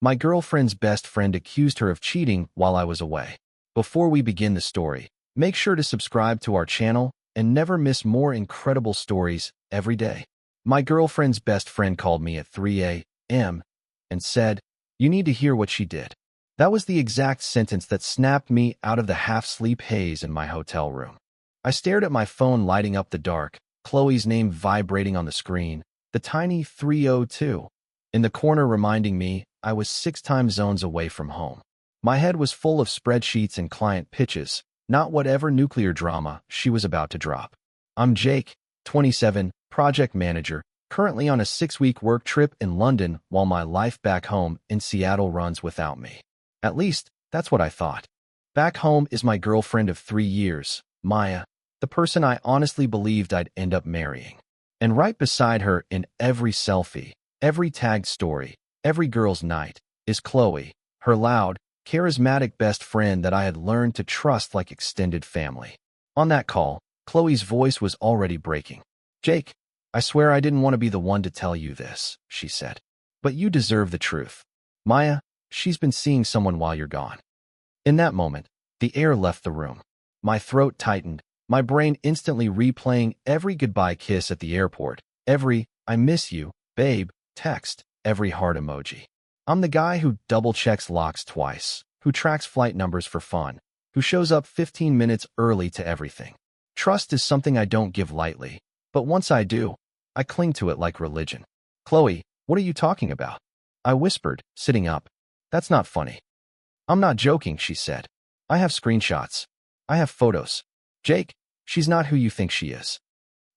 My girlfriend's best friend accused her of cheating while I was away. Before we begin the story, make sure to subscribe to our channel and never miss more incredible stories every day. My girlfriend's best friend called me at 3 a.m. and said, "You need to hear what she did." That was the exact sentence that snapped me out of the half-sleep haze in my hotel room. I stared at my phone lighting up the dark, Chloe's name vibrating on the screen, the tiny 302 in the corner reminding me I was 6 time zones away from home. My head was full of spreadsheets and client pitches, not whatever nuclear drama she was about to drop. I'm Jake, 27, project manager, currently on a 6-week work trip in London while my life back home in Seattle runs without me. At least, that's what I thought. Back home is my girlfriend of 3 years, Maya, the person I honestly believed I'd end up marrying. And right beside her in every selfie, every tagged story, every girl's night, is Chloe, her loud, charismatic best friend that I had learned to trust like extended family. On that call, Chloe's voice was already breaking. "Jake, I swear I didn't want to be the one to tell you this," she said. "But you deserve the truth. Maya, she's been seeing someone while you're gone." In that moment, the air left the room. My throat tightened, my brain instantly replaying every goodbye kiss at the airport, every "I miss you, babe" text, every heart emoji. I'm the guy who double-checks locks twice, who tracks flight numbers for fun, who shows up 15 minutes early to everything. Trust is something I don't give lightly, but once I do, I cling to it like religion. "Chloe, what are you talking about?" I whispered, sitting up. "That's not funny." "I'm not joking," she said. "I have screenshots. I have photos. Jake, she's not who you think she is."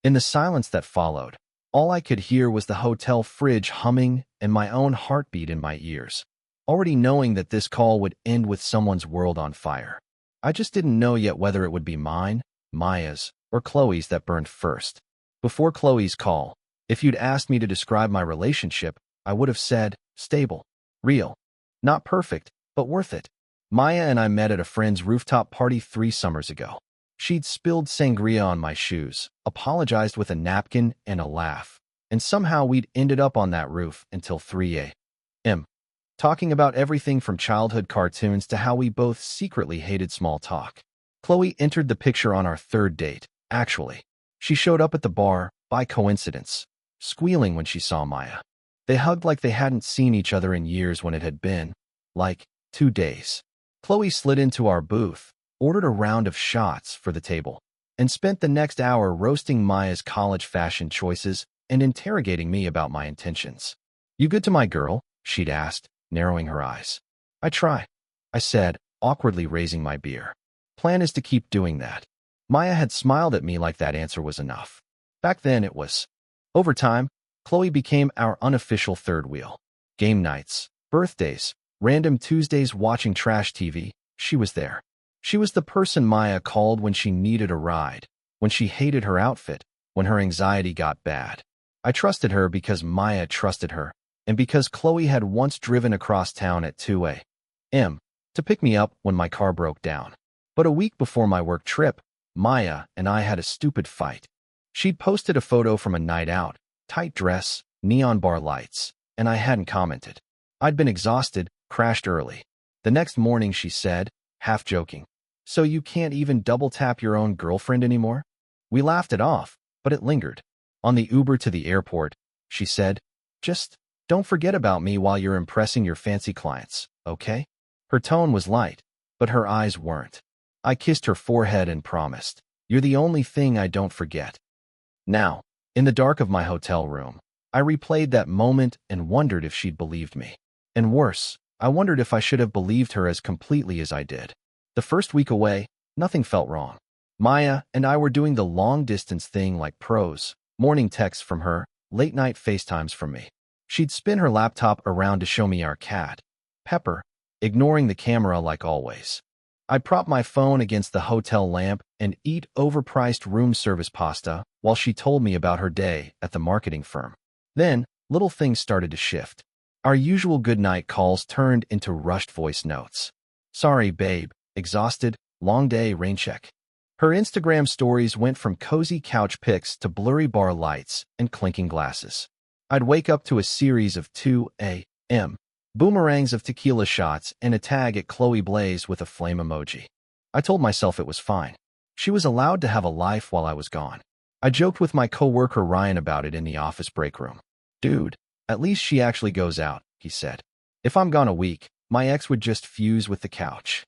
In the silence that followed, all I could hear was the hotel fridge humming and my own heartbeat in my ears, already knowing that this call would end with someone's world on fire. I just didn't know yet whether it would be mine, Maya's, or Chloe's that burned first. Before Chloe's call, if you'd asked me to describe my relationship, I would have said, stable, real, not perfect, but worth it. Maya and I met at a friend's rooftop party 3 summers ago. She'd spilled sangria on my shoes, apologized with a napkin and a laugh, and somehow we'd ended up on that roof until 3 a.m., talking about everything from childhood cartoons to how we both secretly hated small talk. Chloe entered the picture on our 3rd date, actually. She showed up at the bar, by coincidence, squealing when she saw Maya. They hugged like they hadn't seen each other in years when it had been, like, 2 days. Chloe slid into our booth, ordered a round of shots for the table, and spent the next hour roasting Maya's college fashion choices and interrogating me about my intentions. "You good to my girl?" she'd asked, narrowing her eyes. "I try," I said, awkwardly raising my beer. "Plan is to keep doing that." Maya had smiled at me like that answer was enough. Back then it was. Over time, Chloe became our unofficial third wheel. Game nights, birthdays, random Tuesdays watching trash TV, she was there. She was the person Maya called when she needed a ride, when she hated her outfit, when her anxiety got bad. I trusted her because Maya trusted her, and because Chloe had once driven across town at 2 a.m. to pick me up when my car broke down. But a week before my work trip, Maya and I had a stupid fight. She'd posted a photo from a night out, tight dress, neon bar lights, and I hadn't commented. I'd been exhausted, crashed early. The next morning she said, half joking, "So you can't even double-tap your own girlfriend anymore?" We laughed it off, but it lingered. On the Uber to the airport, she said, "Just don't forget about me while you're impressing your fancy clients, okay?" Her tone was light, but her eyes weren't. I kissed her forehead and promised, "You're the only thing I don't forget." Now, in the dark of my hotel room, I replayed that moment and wondered if she'd believed me. And worse, I wondered if I should have believed her as completely as I did. The first week away, nothing felt wrong. Maya and I were doing the long-distance thing like pros, morning texts from her, late-night FaceTimes from me. She'd spin her laptop around to show me our cat, Pepper, ignoring the camera like always. I'd prop my phone against the hotel lamp and eat overpriced room service pasta while she told me about her day at the marketing firm. Then, little things started to shift. Our usual goodnight calls turned into rushed voice notes. "Sorry, babe. Exhausted. Long day, rain check." Her Instagram stories went from cozy couch pics to blurry bar lights and clinking glasses. I'd wake up to a series of 2 a.m. boomerangs of tequila shots, and a tag at Chloe Blaze with a flame emoji. I told myself it was fine. She was allowed to have a life while I was gone. I joked with my coworker Ryan about it in the office break room. Dude, at least she actually goes out, he said. If I'm gone a week, my ex would just fuse with the couch.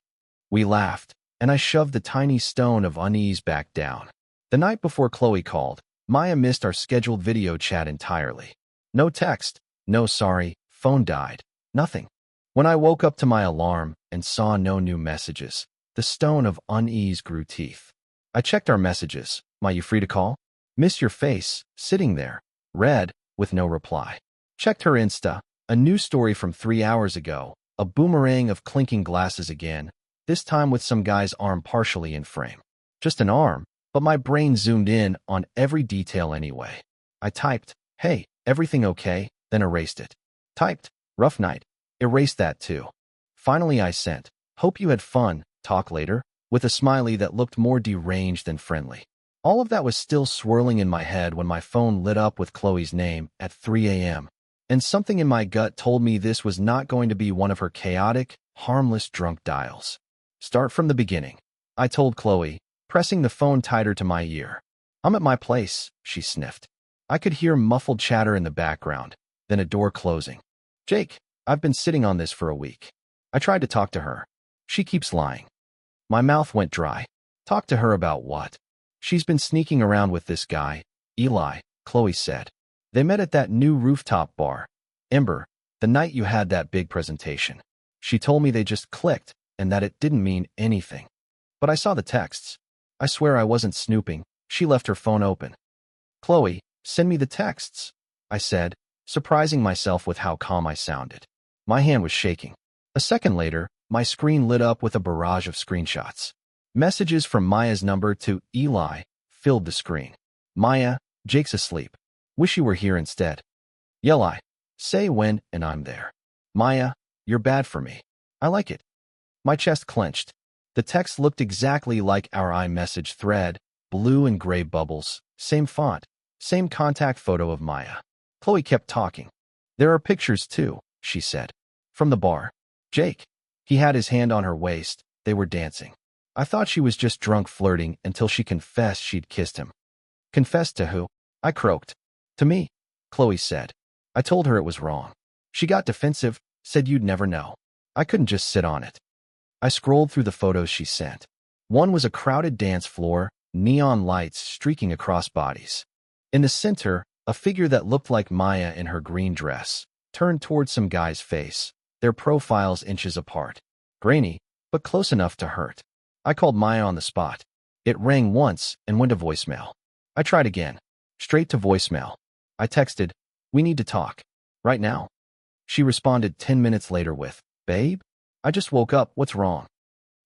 We laughed, and I shoved the tiny stone of unease back down. The night before Chloe called, Maya missed our scheduled video chat entirely. No text, no sorry, phone died, nothing. When I woke up to my alarm and saw no new messages, the stone of unease grew teeth. I checked our messages. "Ma, you free to call?" "Miss your face," sitting there, read, with no reply. Checked her Insta, a new story from 3 hours ago, a boomerang of clinking glasses again, this time with some guy's arm partially in frame. Just an arm, but my brain zoomed in on every detail anyway. I typed, "Hey, everything okay?" then erased it. Typed, "Rough night," erased that too. Finally I sent, "Hope you had fun, talk later," with a smiley that looked more deranged than friendly. All of that was still swirling in my head when my phone lit up with Chloe's name at 3 a.m. And something in my gut told me this was not going to be one of her chaotic, harmless drunk dials. "Start from the beginning," I told Chloe, pressing the phone tighter to my ear. "I'm at my place," she sniffed. I could hear muffled chatter in the background, then a door closing. "Jake, I've been sitting on this for a week." I tried to talk to her. She keeps lying. My mouth went dry. Talk to her about what? "She's been sneaking around with this guy, Eli," Chloe said. "They met at that new rooftop bar, Ember, the night you had that big presentation. She told me they just clicked and that it didn't mean anything. But I saw the texts. I swear I wasn't snooping." She left her phone open. "Chloe, send me the texts," I said, surprising myself with how calm I sounded. My hand was shaking. A second later, my screen lit up with a barrage of screenshots. Messages from Maya's number to Eli filled the screen. "Maya, Jake's asleep. Wish you were here instead. Eli, say when and I'm there. Maya, you're bad for me. I like it." My chest clenched. The text looked exactly like our iMessage thread, blue and gray bubbles, same font, same contact photo of Maya. Chloe kept talking. "There are pictures too," she said. "From the bar. Jake." He had his hand on her waist. They were dancing. I thought she was just drunk flirting until she confessed she'd kissed him. "Confessed to who?" I croaked. "To me," Chloe said. I told her it was wrong. She got defensive, said you'd never know. I couldn't just sit on it. I scrolled through the photos she sent. One was a crowded dance floor, neon lights streaking across bodies. In the center, a figure that looked like Maya in her green dress, turned toward some guy's face, their profiles inches apart. Grainy, but close enough to hurt. I called Maya on the spot. It rang once and went to voicemail. I tried again. Straight to voicemail. I texted, "We need to talk. Right now." She responded 10 minutes later with, "Babe? I just woke up. What's wrong?"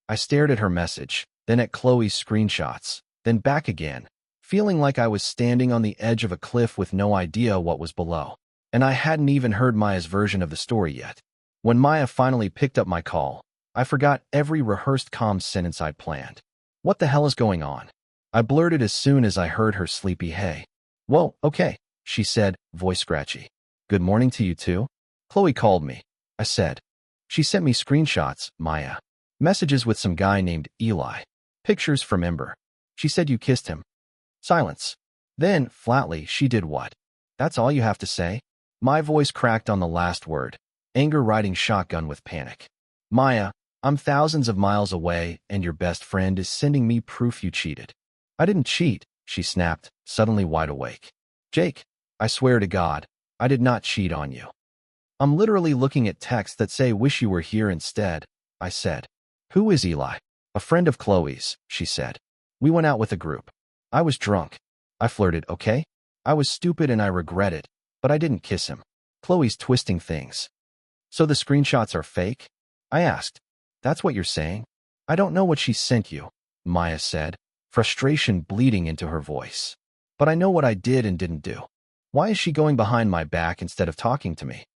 I stared at her message, then at Chloe's screenshots, then back again, feeling like I was standing on the edge of a cliff with no idea what was below. And I hadn't even heard Maya's version of the story yet. When Maya finally picked up my call, I forgot every rehearsed calm sentence I'd planned. "What the hell is going on?" I blurted as soon as I heard her sleepy hey. "Whoa, okay," she said, voice scratchy. "Good morning to you too." "Chloe called me," I said. "She sent me screenshots, Maya. Messages with some guy named Eli. Pictures from Ember. She said you kissed him." Silence. Then, flatly, she did what? "That's all you have to say?" My voice cracked on the last word, anger riding shotgun with panic. "Maya, I'm thousands of miles away, and your best friend is sending me proof you cheated." "I didn't cheat," she snapped, suddenly wide awake. "Jake, I swear to God, I did not cheat on you." "I'm literally looking at texts that say wish you were here instead," I said. "Who is Eli?" "A friend of Chloe's," she said. "We went out with a group." I was drunk. I flirted, okay? I was stupid and I regret it, but I didn't kiss him. Chloe's twisting things. "So the screenshots are fake?" I asked. "That's what you're saying?" "I don't know what she sent you," Maya said, frustration bleeding into her voice. "But I know what I did and didn't do. Why is she going behind my back instead of talking to me?"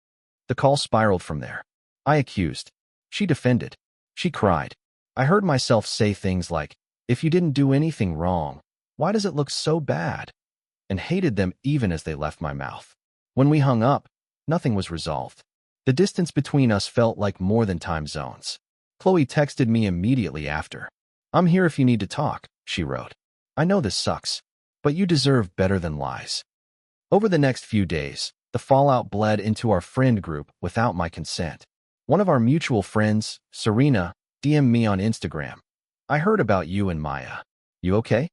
The call spiraled from there. I accused. She defended. She cried. I heard myself say things like, "If you didn't do anything wrong, why does it look so bad?" And hated them even as they left my mouth. When we hung up, nothing was resolved. The distance between us felt like more than time zones. Chloe texted me immediately after. "I'm here if you need to talk," she wrote. "I know this sucks, but you deserve better than lies." Over the next few days, the fallout bled into our friend group without my consent. One of our mutual friends, Serena, DM'd me on Instagram. "I heard about you and Maya. You okay?"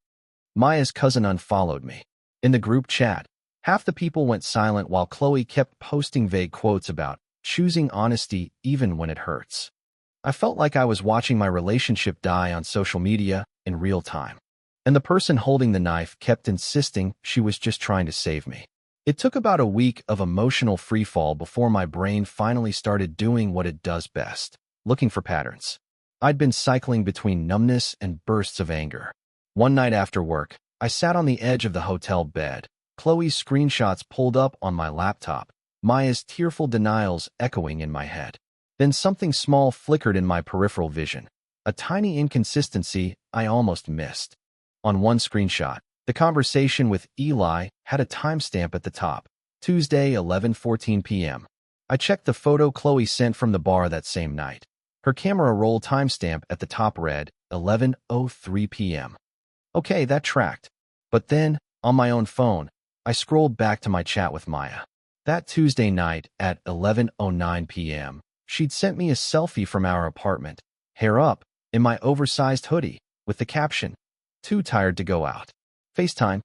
Maya's cousin unfollowed me. In the group chat, half the people went silent while Chloe kept posting vague quotes about choosing honesty even when it hurts. I felt like I was watching my relationship die on social media in real time. And the person holding the knife kept insisting she was just trying to save me. It took about a week of emotional freefall before my brain finally started doing what it does best, looking for patterns. I'd been cycling between numbness and bursts of anger. One night after work, I sat on the edge of the hotel bed, Chloe's screenshots pulled up on my laptop, Maya's tearful denials echoing in my head. Then something small flickered in my peripheral vision, a tiny inconsistency I almost missed. On one screenshot, the conversation with Eli had a timestamp at the top, Tuesday, 11:14 p.m. I checked the photo Chloe sent from the bar that same night. Her camera roll timestamp at the top read 11:03 p.m. Okay, that tracked. But then, on my own phone, I scrolled back to my chat with Maya. That Tuesday night at 11:09 p.m., she'd sent me a selfie from our apartment, hair up, in my oversized hoodie, with the caption, "Too tired to go out. FaceTime."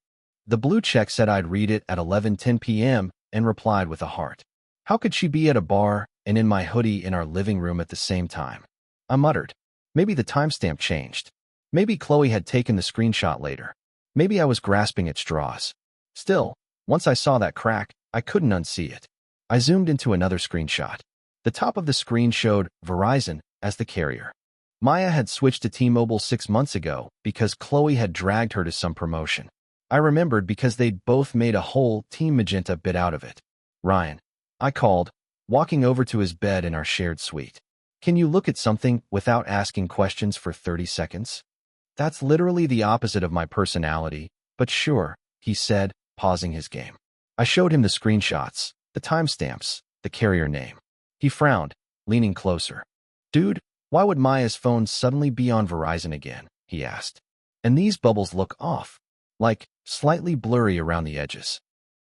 The blue check said I'd read it at 11:10 p.m. and replied with a heart. How could she be at a bar and in my hoodie in our living room at the same time? I muttered. Maybe the timestamp changed. Maybe Chloe had taken the screenshot later. Maybe I was grasping at straws. Still, once I saw that crack, I couldn't unsee it. I zoomed into another screenshot. The top of the screen showed Verizon as the carrier. Maya had switched to T-Mobile 6 months ago because Chloe had dragged her to some promotion. I remembered because they'd both made a whole Team Magenta bit out of it. "Ryan," I called, walking over to his bed in our shared suite. "Can you look at something without asking questions for 30 seconds? That's literally the opposite of my personality, but sure," he said, pausing his game. I showed him the screenshots, the timestamps, the carrier name. He frowned, leaning closer. "Dude, why would Maya's phone suddenly be on Verizon again?" he asked. "And these bubbles look off, like slightly blurry around the edges."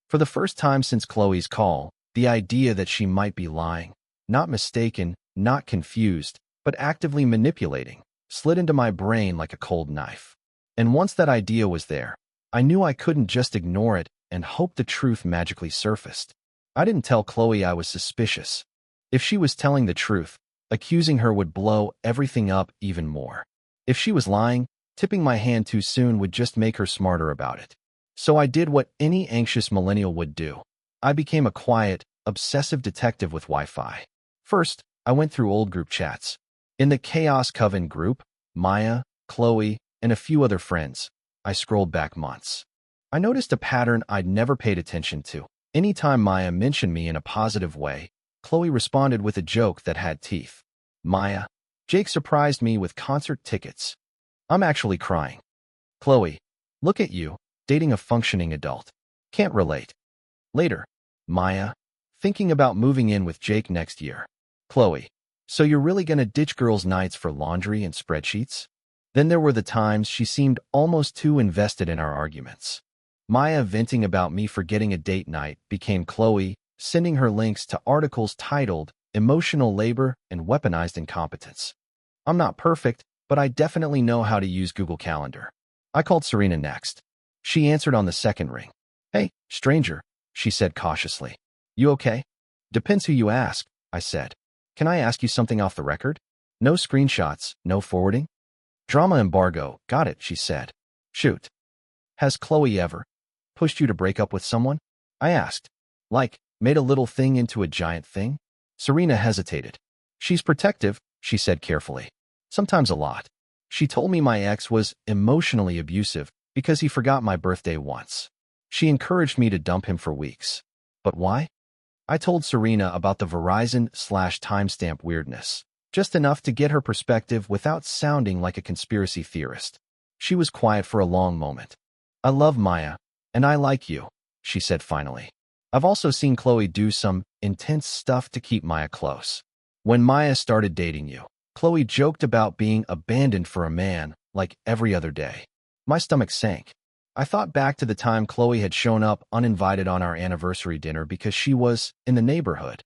For the first time since Chloe's call, the idea that she might be lying, not mistaken, not confused, but actively manipulating, slid into my brain like a cold knife. And once that idea was there, I knew I couldn't just ignore it and hope the truth magically surfaced. I didn't tell Chloe I was suspicious. If she was telling the truth, accusing her would blow everything up even more. If she was lying, tipping my hand too soon would just make her smarter about it. So I did what any anxious millennial would do. I became a quiet, obsessive detective with Wi-Fi. First, I went through old group chats. In the Chaos Coven group, Maya, Chloe, and a few other friends, I scrolled back months. I noticed a pattern I'd never paid attention to. Anytime Maya mentioned me in a positive way, Chloe responded with a joke that had teeth. "Maya, Jake surprised me with concert tickets. I'm actually crying." "Chloe, look at you, dating a functioning adult. Can't relate." Later, Maya, thinking about moving in with Jake next year. "Chloe, so you're really gonna ditch girls' nights for laundry and spreadsheets?" Then there were the times she seemed almost too invested in our arguments. Maya venting about me forgetting a date night became Chloe, sending her links to articles titled Emotional Labor and Weaponized Incompetence. I'm not perfect, but I definitely know how to use Google Calendar. I called Serena next. She answered on the second ring. "Hey, stranger," she said cautiously. "You okay?" "Depends who you ask," I said. "Can I ask you something off the record? No screenshots, no forwarding?" "Drama embargo, got it," she said. "Shoot." "Has Chloe ever pushed you to break up with someone?" I asked. "Like, made a little thing into a giant thing?" Serena hesitated. "She's protective," she said carefully. "Sometimes a lot. She told me my ex was emotionally abusive because he forgot my birthday once. She encouraged me to dump him for weeks. But why?" I told Serena about the Verizon/timestamp weirdness, just enough to get her perspective without sounding like a conspiracy theorist. She was quiet for a long moment. "I love Maya, and I like you," she said finally. I've also seen Chloe do some intense stuff to keep Maya close. When Maya started dating you, Chloe joked about being abandoned for a man like every other day. My stomach sank. I thought back to the time Chloe had shown up uninvited on our anniversary dinner because she was in the neighborhood,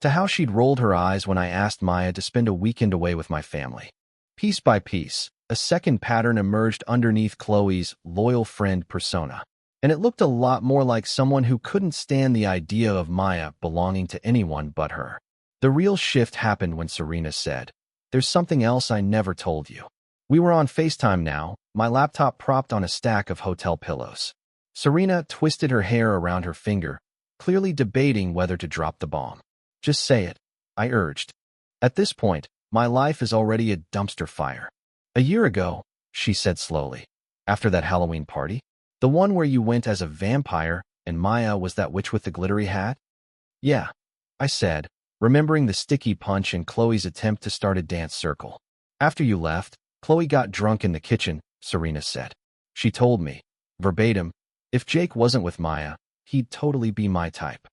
to how she'd rolled her eyes when I asked Maya to spend a weekend away with my family. Piece by piece, a second pattern emerged underneath Chloe's loyal friend persona, and it looked a lot more like someone who couldn't stand the idea of Maya belonging to anyone but her. The real shift happened when Serena said, "There's something else I never told you." We were on FaceTime now, my laptop propped on a stack of hotel pillows. Serena twisted her hair around her finger, clearly debating whether to drop the bomb. "Just say it," I urged. "At this point, my life is already a dumpster fire." "A year ago," she said slowly, "after that Halloween party, the one where you went as a vampire and Maya was that witch with the glittery hat?" "Yeah," I said, remembering the sticky punch and Chloe's attempt to start a dance circle. "After you left, Chloe got drunk in the kitchen," Serena said. "She told me, verbatim, if Jake wasn't with Maya, he'd totally be my type."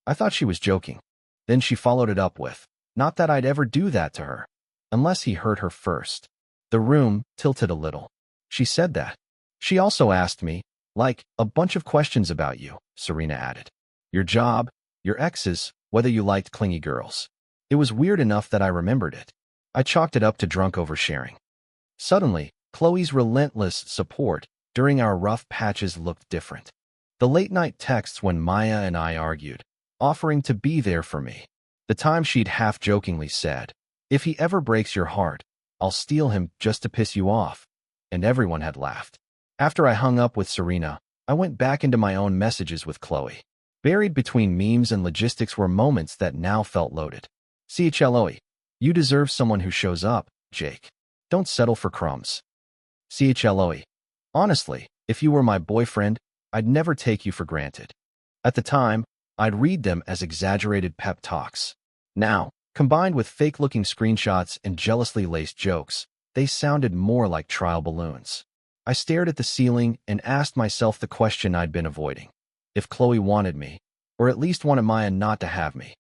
I thought she was joking. Then she followed it up with, "Not that I'd ever do that to her, unless he hurt her first." The room tilted a little. "She said that. She also asked me, like, a bunch of questions about you," Serena added. "Your job, your exes, whether you liked clingy girls." It was weird enough that I remembered it. I chalked it up to drunk oversharing. Suddenly, Chloe's relentless support during our rough patches looked different. The late-night texts when Maya and I argued, offering to be there for me. The time she'd half-jokingly said, "If he ever breaks your heart, I'll steal him just to piss you off." And everyone had laughed. After I hung up with Serena, I went back into my own messages with Chloe. Buried between memes and logistics were moments that now felt loaded. "CHLOE. You deserve someone who shows up, Jake. Don't settle for crumbs." "CHLOE. Honestly, if you were my boyfriend, I'd never take you for granted." At the time, I'd read them as exaggerated pep talks. Now, combined with fake-looking screenshots and jealously laced jokes, they sounded more like trial balloons. I stared at the ceiling and asked myself the question I'd been avoiding. If Chloe wanted me, or at least wanted Maya not to have me,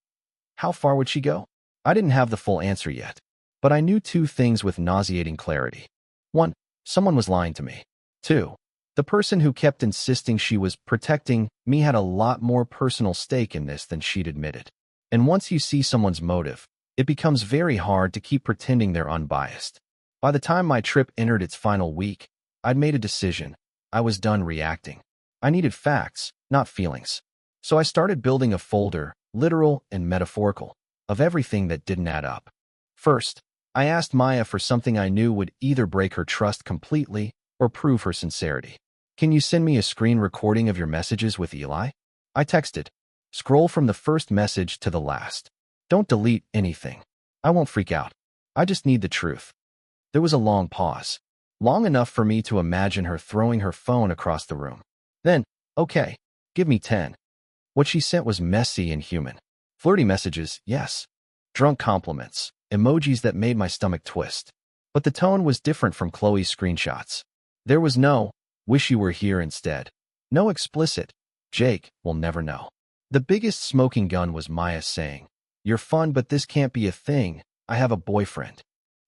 how far would she go? I didn't have the full answer yet, but I knew two things with nauseating clarity. 1. Someone was lying to me. 2. The person who kept insisting she was protecting me had a lot more personal stake in this than she'd admitted. And once you see someone's motive, it becomes very hard to keep pretending they're unbiased. By the time my trip entered its final week, I'd made a decision. I was done reacting. I needed facts, not feelings. So I started building a folder, literal and metaphorical, of everything that didn't add up. First, I asked Maya for something I knew would either break her trust completely or prove her sincerity. "Can you send me a screen recording of your messages with Eli?" I texted. "Scroll from the first message to the last. Don't delete anything. I won't freak out. I just need the truth." There was a long pause. Long enough for me to imagine her throwing her phone across the room. Then, "Okay, give me 10. What she sent was messy and human. Flirty messages, yes. Drunk compliments, emojis that made my stomach twist. But the tone was different from Chloe's screenshots. There was no, "Wish you were here instead." No explicit, "Jake will never know." The biggest smoking gun was Maya saying, "You're fun, but this can't be a thing. I have a boyfriend."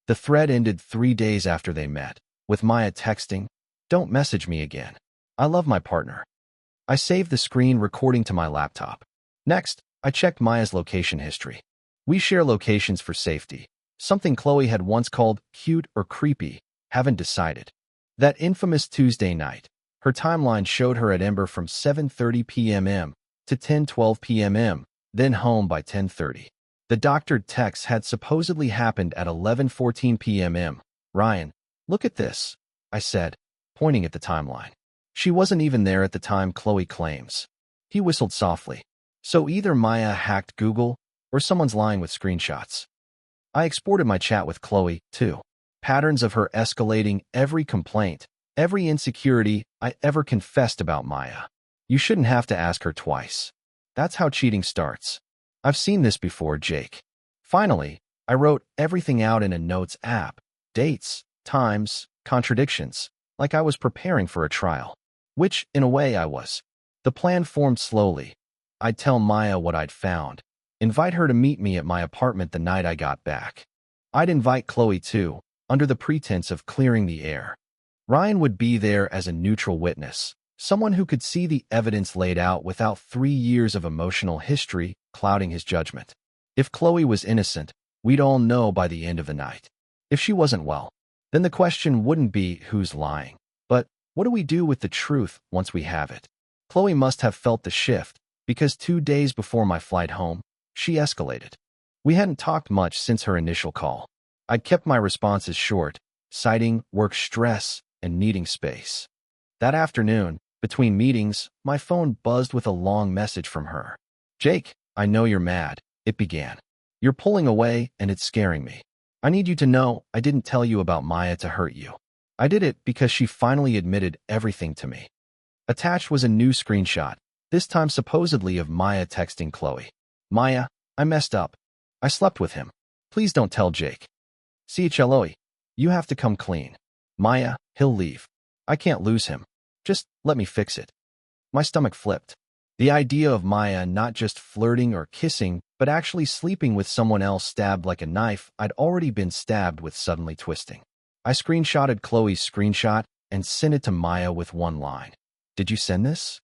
The thread ended 3 days after they met, with Maya texting, "Don't message me again. I love my partner." I saved the screen recording to my laptop. Next, I checked Maya's location history. We share locations for safety, something Chloe had once called cute or creepy, haven't decided. That infamous Tuesday night, her timeline showed her at Ember from 7:30 p.m. to 10:12 p.m., then home by 10:30. The doctored texts had supposedly happened at 11:14 p.m. "Ryan, look at this," I said, pointing at the timeline. She wasn't even there at the time Chloe claims. He whistled softly. So either Maya hacked Google, or someone's lying with screenshots. I exported my chat with Chloe, too. Patterns of her escalating every complaint, every insecurity I ever confessed about Maya. You shouldn't have to ask her twice. That's how cheating starts. I've seen this before, Jake. Finally, I wrote everything out in a notes app. Dates, times, contradictions, like I was preparing for a trial. Which, in a way, I was. The plan formed slowly. I'd tell Maya what I'd found, invite her to meet me at my apartment the night I got back. I'd invite Chloe too, under the pretense of clearing the air. Ryan would be there as a neutral witness, someone who could see the evidence laid out without 3 years of emotional history clouding his judgment. If Chloe was innocent, we'd all know by the end of the night. If she wasn't, well, then the question wouldn't be who's lying, but what do we do with the truth once we have it? Chloe must have felt the shift, because 2 days before my flight home, she escalated. We hadn't talked much since her initial call. I'd kept my responses short, citing work stress and needing space. That afternoon, between meetings, my phone buzzed with a long message from her. "Jake, I know you're mad," it began. "You're pulling away and it's scaring me. I need you to know I didn't tell you about Maya to hurt you. I did it because she finally admitted everything to me." Attached was a new screenshot, this time supposedly of Maya texting Chloe. "Maya, I messed up. I slept with him. Please don't tell Jake. Chloe, you have to come clean. Maya, he'll leave. I can't lose him. Just let me fix it." My stomach flipped. The idea of Maya not just flirting or kissing, but actually sleeping with someone else stabbed like a knife I'd already been stabbed with suddenly twisting. I screenshotted Chloe's screenshot and sent it to Maya with one line. "Did you send this?"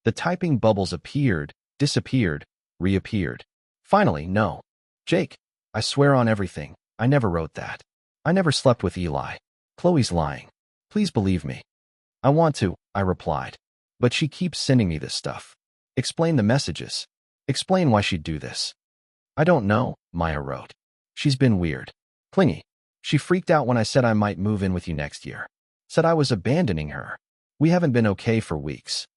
The typing bubbles appeared, disappeared, reappeared. Finally, "No. Jake, I swear on everything, I never wrote that. I never slept with Eli. Chloe's lying. Please believe me." "I want to," I replied. "But she keeps sending me this stuff. Explain the messages. Explain why she'd do this." "I don't know," Maya wrote. "She's been weird. Clingy. She freaked out when I said I might move in with you next year. Said I was abandoning her. We haven't been okay for weeks."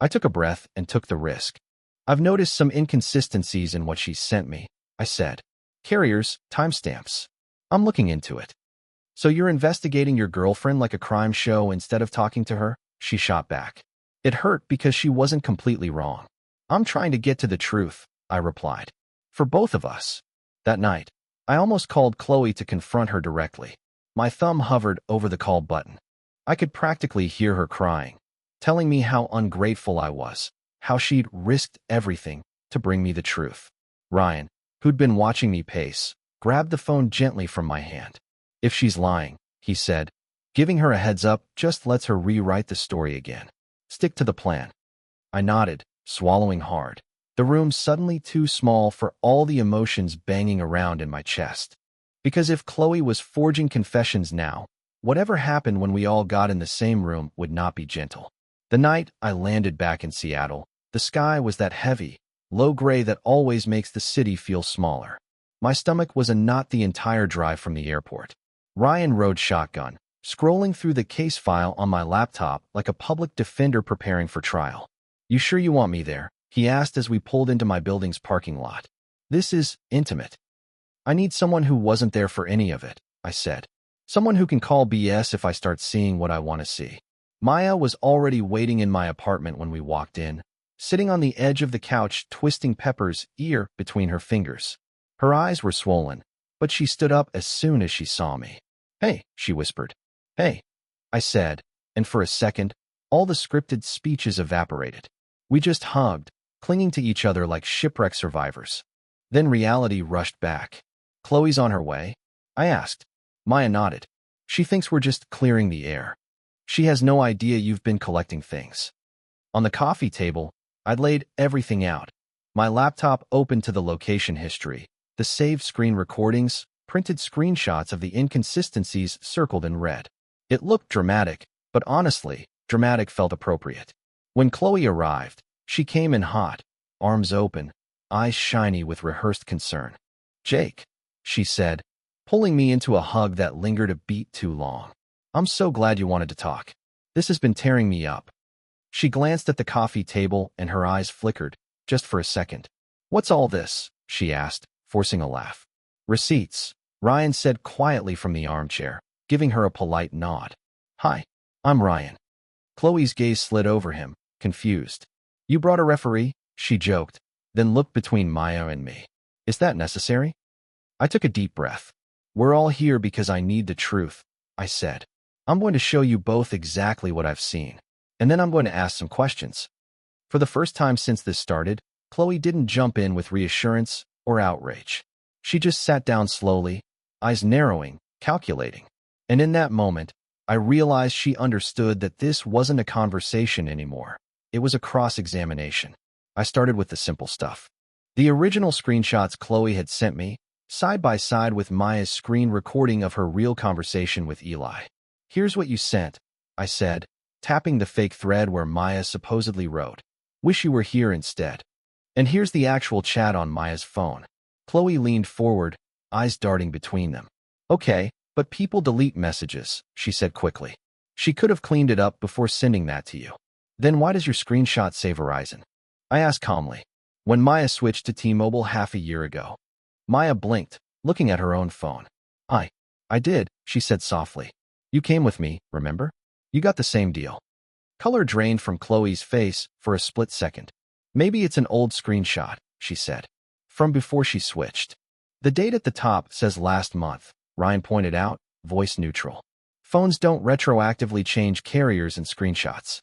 I took a breath and took the risk. "I've noticed some inconsistencies in what she sent me," I said. "Carriers, timestamps. I'm looking into it." "So you're investigating your girlfriend like a crime show instead of talking to her?" she shot back. It hurt because she wasn't completely wrong. "I'm trying to get to the truth," I replied. "For both of us." That night, I almost called Chloe to confront her directly. My thumb hovered over the call button. I could practically hear her crying, telling me how ungrateful I was, how she'd risked everything to bring me the truth. Ryan, who'd been watching me pace, grabbed the phone gently from my hand. "If she's lying," he said, "giving her a heads up just lets her rewrite the story again. Stick to the plan." I nodded, swallowing hard. The room suddenly too small for all the emotions banging around in my chest. Because if Chloe was forging confessions now, whatever happened when we all got in the same room would not be gentle. The night I landed back in Seattle, the sky was that heavy, low gray that always makes the city feel smaller. My stomach was a knot the entire drive from the airport. Ryan rode shotgun, scrolling through the case file on my laptop like a public defender preparing for trial. "You sure you want me there?" he asked as we pulled into my building's parking lot. "This is intimate." "I need someone who wasn't there for any of it," I said. "Someone who can call BS if I start seeing what I want to see." Maya was already waiting in my apartment when we walked in, sitting on the edge of the couch twisting Pepper's ear between her fingers. Her eyes were swollen, but she stood up as soon as she saw me. "Hey," she whispered. "Hey," I said, and for a second, all the scripted speeches evaporated. We just hugged, clinging to each other like shipwreck survivors. Then reality rushed back. "Chloe's on her way?" I asked. Maya nodded. "She thinks we're just clearing the air. She has no idea you've been collecting things." On the coffee table, I'd laid everything out. My laptop open to the location history, the saved screen recordings, printed screenshots of the inconsistencies circled in red. It looked dramatic, but honestly, dramatic felt appropriate. When Chloe arrived, she came in hot, arms open, eyes shiny with rehearsed concern. "Jake," she said, pulling me into a hug that lingered a beat too long. "I'm so glad you wanted to talk. This has been tearing me up." She glanced at the coffee table and her eyes flickered, just for a second. "What's all this?" she asked, forcing a laugh. "Receipts," Ryan said quietly from the armchair, giving her a polite nod. "Hi, I'm Ryan." Chloe's gaze slid over him, confused. "You brought a referee?" she joked, then looked between Maya and me. "Is that necessary?" I took a deep breath. "We're all here because I need the truth," I said. "I'm going to show you both exactly what I've seen, and then I'm going to ask some questions." For the first time since this started, Chloe didn't jump in with reassurance or outrage. She just sat down slowly, eyes narrowing, calculating. And in that moment, I realized she understood that this wasn't a conversation anymore. It was a cross-examination. I started with the simple stuff. The original screenshots Chloe had sent me, side by side with Maya's screen recording of her real conversation with Eli. "Here's what you sent," I said, tapping the fake thread where Maya supposedly wrote, "Wish you were here instead." "And here's the actual chat on Maya's phone." Chloe leaned forward, eyes darting between them. "Okay, but people delete messages," she said quickly. "She could have cleaned it up before sending that to you." "Then why does your screenshot say Verizon?" I asked calmly. "When Maya switched to T-Mobile half a year ago." Maya blinked, looking at her own phone. I did," she said softly. "You came with me, remember? You got the same deal." Color drained from Chloe's face for a split second. "Maybe it's an old screenshot," she said. "From before she switched." "The date at the top says last month," Ryan pointed out, voice neutral. "Phones don't retroactively change carriers and screenshots."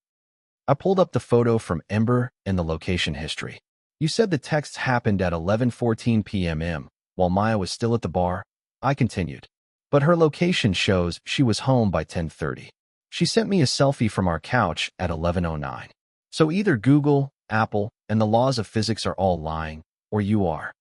I pulled up the photo from Ember and the location history. "You said the texts happened at 11:14 p.m. while Maya was still at the bar," I continued. "But her location shows she was home by 10:30. She sent me a selfie from our couch at 11:09. So either Google, Apple, and the laws of physics are all lying, or you are."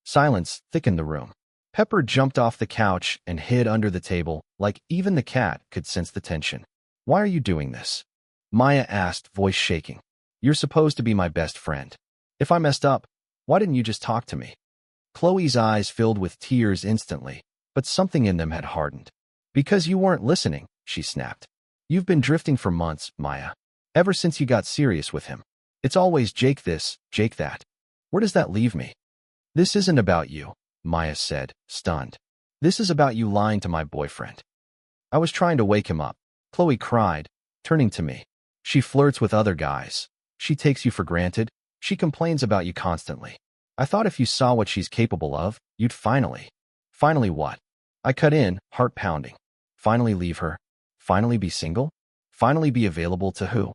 Silence thickened the room. Pepper jumped off the couch and hid under the table, like even the cat could sense the tension. "Why are you doing this?" Maya asked, voice shaking. "You're supposed to be my best friend. If I messed up, why didn't you just talk to me?" Chloe's eyes filled with tears instantly, but something in them had hardened. "Because you weren't listening," she snapped. "You've been drifting for months, Maya. Ever since you got serious with him. It's always Jake this, Jake that. Where does that leave me?" "This isn't about you," Maya said, stunned. "This is about you lying to my boyfriend." I was trying to wake him up. Chloe cried, turning to me. "She flirts with other guys. She takes you for granted. She complains about you constantly. I thought if you saw what she's capable of, you'd finally." "Finally what?" I cut in, heart pounding. "Finally leave her? Finally be single? Finally be available to who?"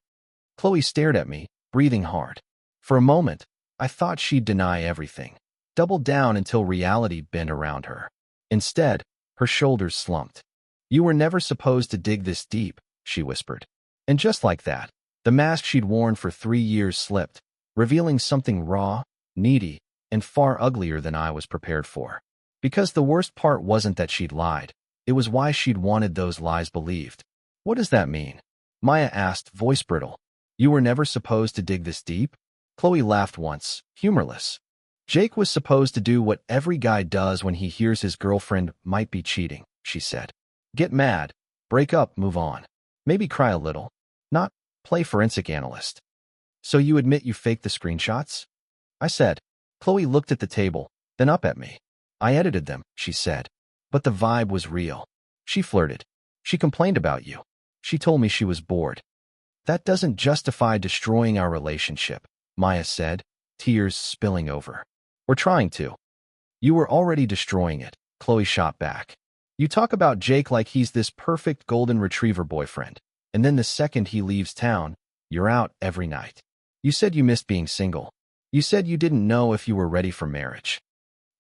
Chloe stared at me, breathing hard. For a moment, I thought she'd deny everything, double down until reality bent around her. Instead, her shoulders slumped. "You were never supposed to dig this deep," she whispered. And just like that, the mask she'd worn for 3 years slipped, revealing something raw, needy, and far uglier than I was prepared for. Because the worst part wasn't that she'd lied. It was why she'd wanted those lies believed. "What does that mean?" Maya asked, voice brittle. "You were never supposed to dig this deep?" Chloe laughed once, humorless. "Jake was supposed to do what every guy does when he hears his girlfriend might be cheating," she said. "Get mad, break up, move on. Maybe cry a little. Not play forensic analyst." "So you admit you faked the screenshots?" I said. Chloe looked at the table, then up at me. "I edited them," she said. "But the vibe was real. She flirted. She complained about you. She told me she was bored." "That doesn't justify destroying our relationship," Maya said, tears spilling over. "We're trying to." "You were already destroying it," Chloe shot back. "You talk about Jake like he's this perfect golden retriever boyfriend, and then the second he leaves town, you're out every night. You said you missed being single. You said you didn't know if you were ready for marriage."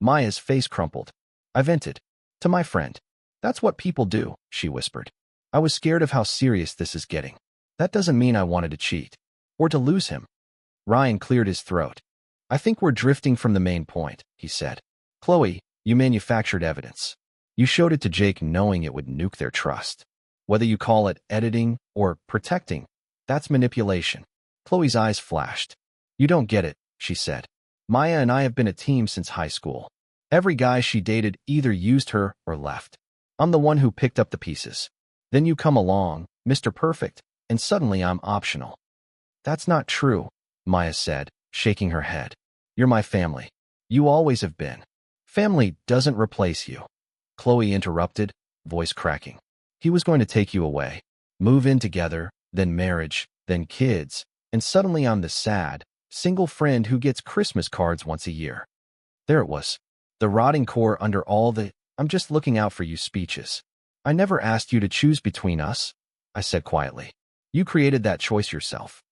Maya's face crumpled. I vented. "To my friend. That's what people do," she whispered. "I was scared of how serious this is getting. That doesn't mean I wanted to cheat. Or to lose him." Ryan cleared his throat. "I think we're drifting from the main point," he said. "Chloe, you manufactured evidence. You showed it to Jake knowing it would nuke their trust. Whether you call it editing or protecting, that's manipulation." Chloe's eyes flashed. "You don't get it," she said. "Maya and I have been a team since high school. Every guy she dated either used her or left. I'm the one who picked up the pieces. Then you come along, Mr. Perfect, and suddenly I'm optional." "That's not true," Maya said, shaking her head. "You're my family. You always have been. Family doesn't replace you." Chloe interrupted, voice cracking. "He was going to take you away. Move in together, then marriage, then kids, and suddenly I'm the sad, single friend who gets Christmas cards once a year." There it was. The rotting core under all the "I'm just looking out for you" speeches. "I never asked you to choose between us," I said quietly. "You created that choice yourself."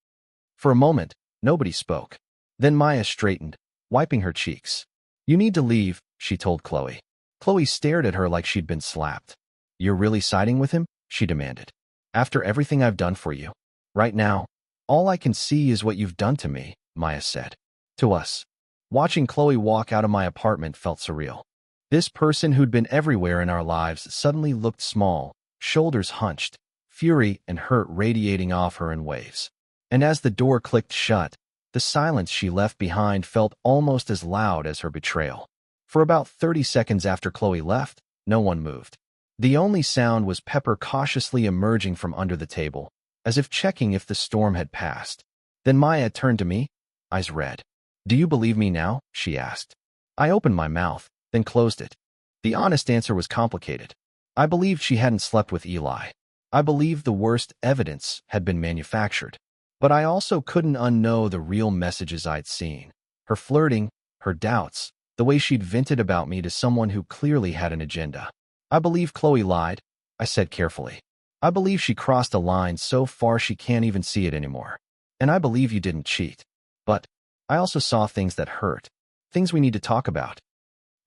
For a moment, nobody spoke. Then Maya straightened, wiping her cheeks. You need to leave, she told Chloe. Chloe stared at her like she'd been slapped. You're really siding with him? She demanded. After everything I've done for you. Right now, all I can see is what you've done to me, Maya said. To us. Watching Chloe walk out of my apartment felt surreal. This person who'd been everywhere in our lives suddenly looked small, shoulders hunched, fury and hurt radiating off her in waves. And as the door clicked shut, the silence she left behind felt almost as loud as her betrayal. For about 30 seconds after Chloe left, no one moved. The only sound was Pepper cautiously emerging from under the table, as if checking if the storm had passed. Then Maya turned to me, eyes red. Do you believe me now? She asked. I opened my mouth, then closed it. The honest answer was complicated. I believed she hadn't slept with Eli. I believed the worst evidence had been manufactured. But I also couldn't unknow the real messages I'd seen. Her flirting, her doubts, the way she'd vented about me to someone who clearly had an agenda. I believe Chloe lied, I said carefully. I believe she crossed a line so far she can't even see it anymore. And I believe you didn't cheat. But I also saw things that hurt, things we need to talk about.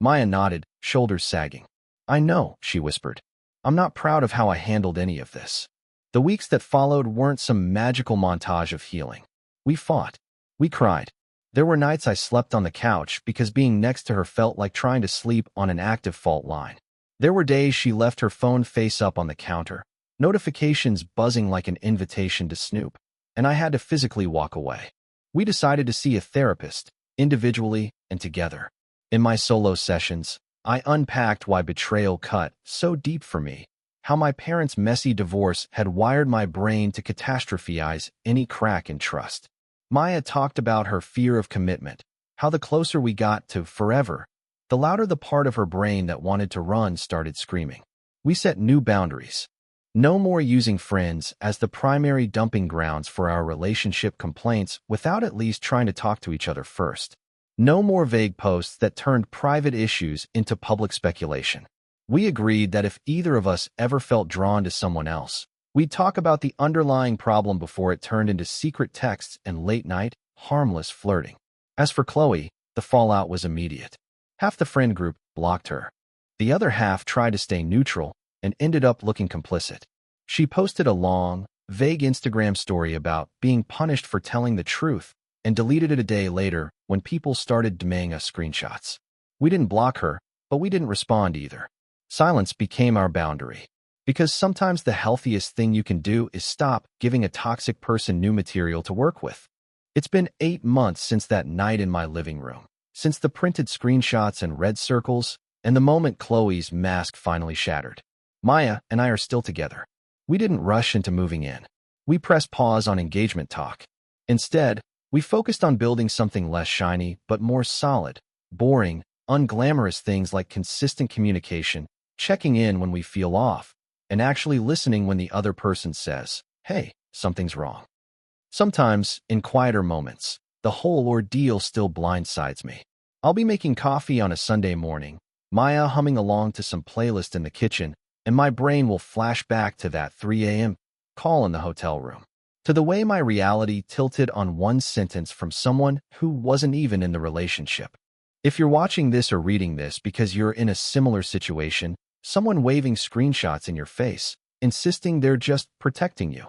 Maya nodded, shoulders sagging. I know, she whispered. I'm not proud of how I handled any of this. The weeks that followed weren't some magical montage of healing. We fought. We cried. There were nights I slept on the couch because being next to her felt like trying to sleep on an active fault line. There were days she left her phone face up on the counter, notifications buzzing like an invitation to snoop, and I had to physically walk away. We decided to see a therapist, individually and together. In my solo sessions, I unpacked why betrayal cut so deep for me, how my parents' messy divorce had wired my brain to catastrophize any crack in trust. Maya talked about her fear of commitment, how the closer we got to forever, the louder the part of her brain that wanted to run started screaming. We set new boundaries. No more using friends as the primary dumping grounds for our relationship complaints without at least trying to talk to each other first. No more vague posts that turned private issues into public speculation. We agreed that if either of us ever felt drawn to someone else, we'd talk about the underlying problem before it turned into secret texts and late-night, harmless flirting. As for Chloe, the fallout was immediate. Half the friend group blocked her. The other half tried to stay neutral and ended up looking complicit. She posted a long, vague Instagram story about being punished for telling the truth and deleted it a day later when people started demanding us screenshots. We didn't block her, but we didn't respond either. Silence became our boundary. Because sometimes the healthiest thing you can do is stop giving a toxic person new material to work with. It's been 8 months since that night in my living room, since the printed screenshots and red circles, and the moment Chloe's mask finally shattered. Maya and I are still together. We didn't rush into moving in. We pressed pause on engagement talk. Instead, we focused on building something less shiny but more solid, boring, unglamorous things like consistent communication, checking in when we feel off, and actually listening when the other person says, hey, something's wrong. Sometimes, in quieter moments, the whole ordeal still blindsides me. I'll be making coffee on a Sunday morning, Maya humming along to some playlist in the kitchen, and my brain will flash back to that 3 a.m. call in the hotel room, to the way my reality tilted on one sentence from someone who wasn't even in the relationship. If you're watching this or reading this because you're in a similar situation, someone waving screenshots in your face, insisting they're just protecting you.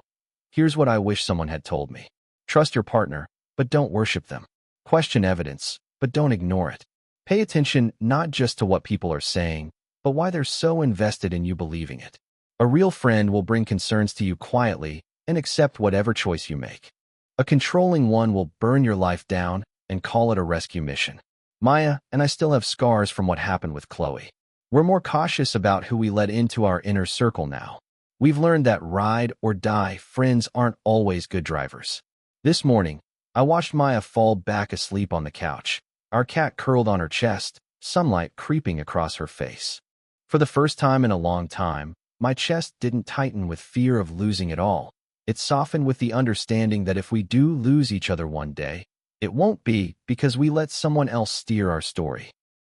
Here's what I wish someone had told me. Trust your partner, but don't worship them. Question evidence, but don't ignore it. Pay attention not just to what people are saying, but why they're so invested in you believing it. A real friend will bring concerns to you quietly and accept whatever choice you make. A controlling one will burn your life down and call it a rescue mission. Maya and I still have scars from what happened with Chloe. We're more cautious about who we let into our inner circle now. We've learned that ride or die friends aren't always good drivers. This morning, I watched Maya fall back asleep on the couch, our cat curled on her chest, sunlight creeping across her face. For the first time in a long time, my chest didn't tighten with fear of losing it all. It softened with the understanding that if we do lose each other one day, it won't be because we let someone else steer our story.